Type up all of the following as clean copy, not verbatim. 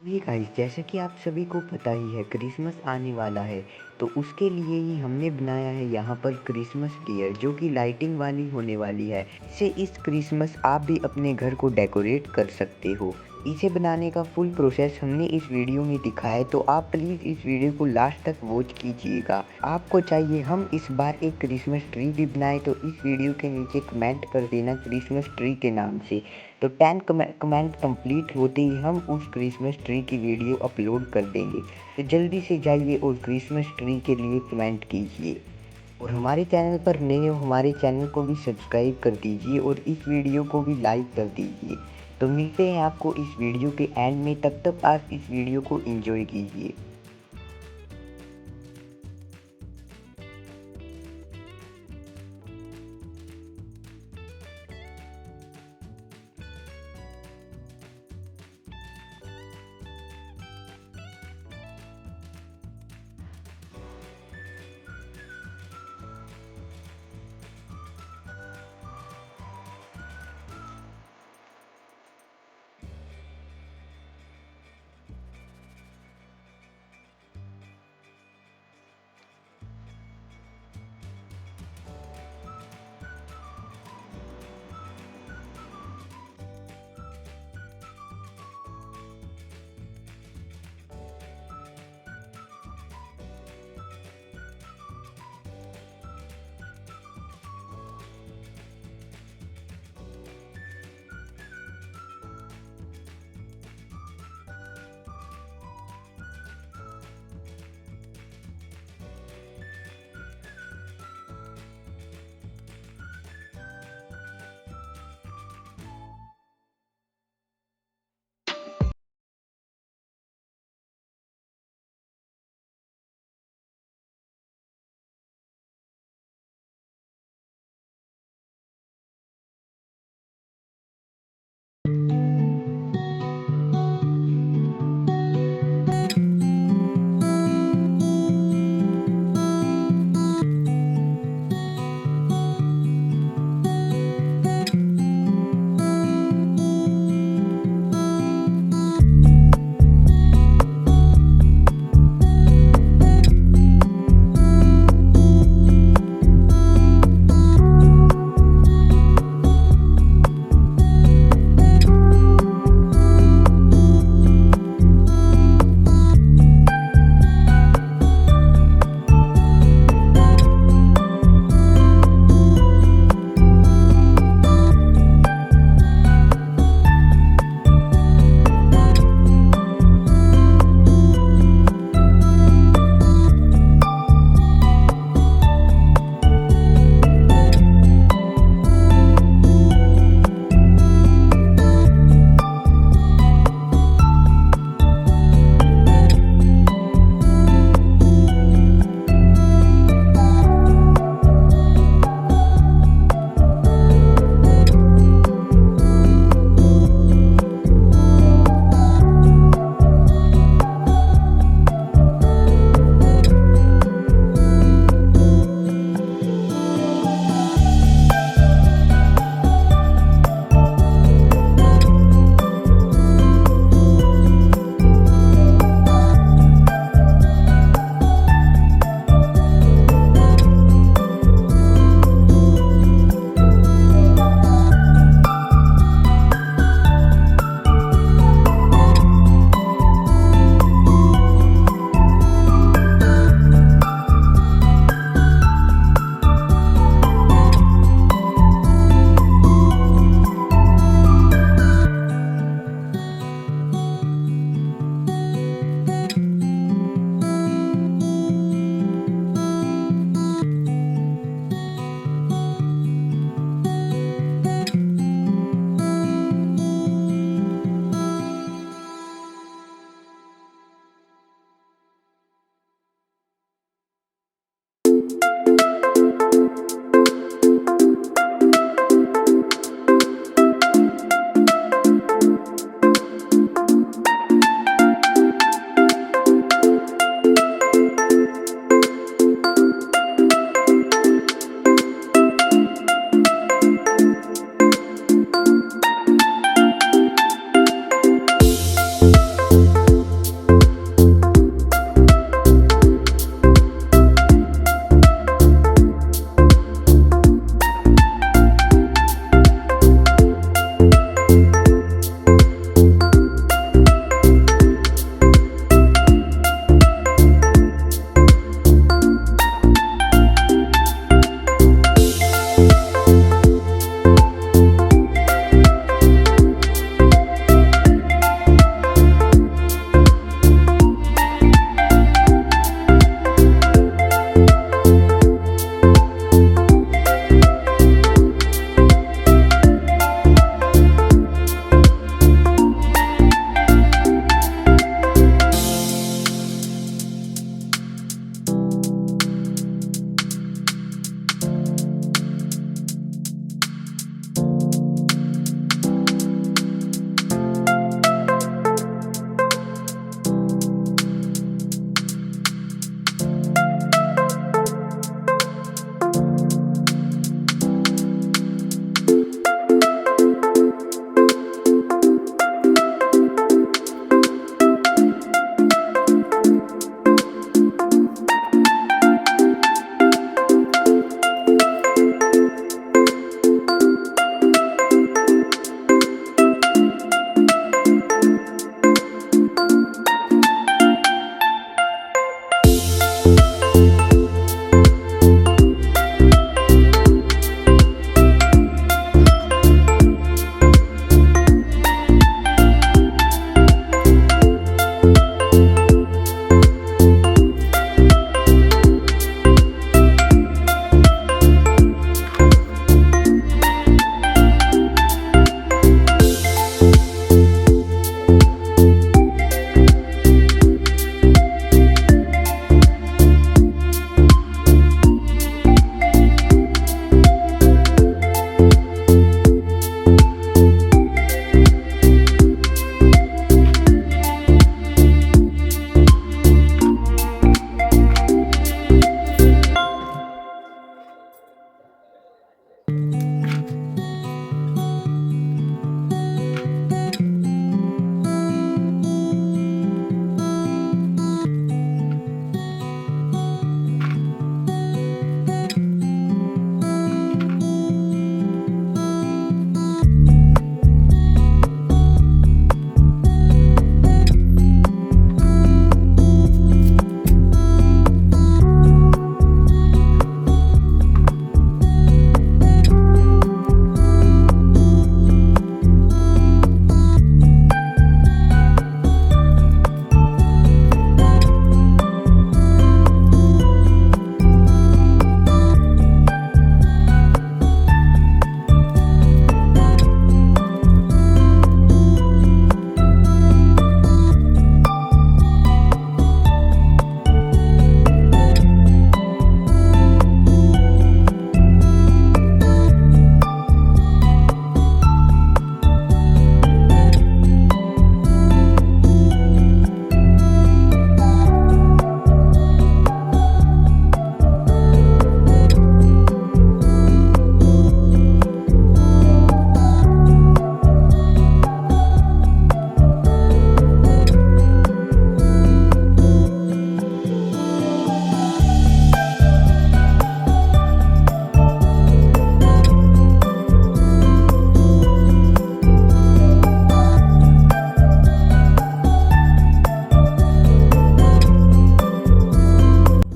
जी guys, जैसे कि आप सभी को पता ही है क्रिसमस आने वाला है। तो उसके लिए ही हमने बनाया है यहाँ पर क्रिसमस डियर जो कि लाइटिंग वाली होने वाली है। इससे इस क्रिसमस आप भी अपने घर को डेकोरेट कर सकते हो। इसे बनाने का फुल प्रोसेस हमने इस वीडियो में दिखाया है, तो आप प्लीज़ इस वीडियो को लास्ट तक वॉच कीजिएगा। आपको चाहिए हम इस बार एक क्रिसमस ट्री भी बनाए, तो इस वीडियो के नीचे कमेंट कर देना क्रिसमस ट्री के नाम से। तो 10 कमेंट कंप्लीट होते ही हम उस क्रिसमस ट्री की वीडियो अपलोड कर देंगे। तो जल्दी से जाइए और क्रिसमस ट्री के लिए कमेंट कीजिए। और हमारे चैनल पर नए हो, हमारे चैनल को भी सब्सक्राइब कर दीजिए और इस वीडियो को भी लाइक कर दीजिए। तो मिलते हैं आपको इस वीडियो के एंड में, तब तक आप इस वीडियो को एंजॉय कीजिए।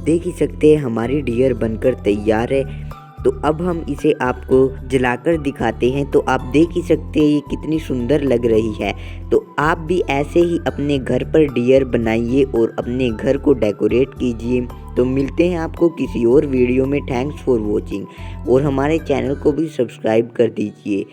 देख ही सकते हैं हमारी डियर बनकर तैयार है। तो अब हम इसे आपको जलाकर दिखाते हैं। तो आप देख ही सकते हैं ये कितनी सुंदर लग रही है। तो आप भी ऐसे ही अपने घर पर डियर बनाइए और अपने घर को डेकोरेट कीजिए। तो मिलते हैं आपको किसी और वीडियो में। थैंक्स फॉर वॉचिंग और हमारे चैनल को भी सब्सक्राइब कर दीजिए।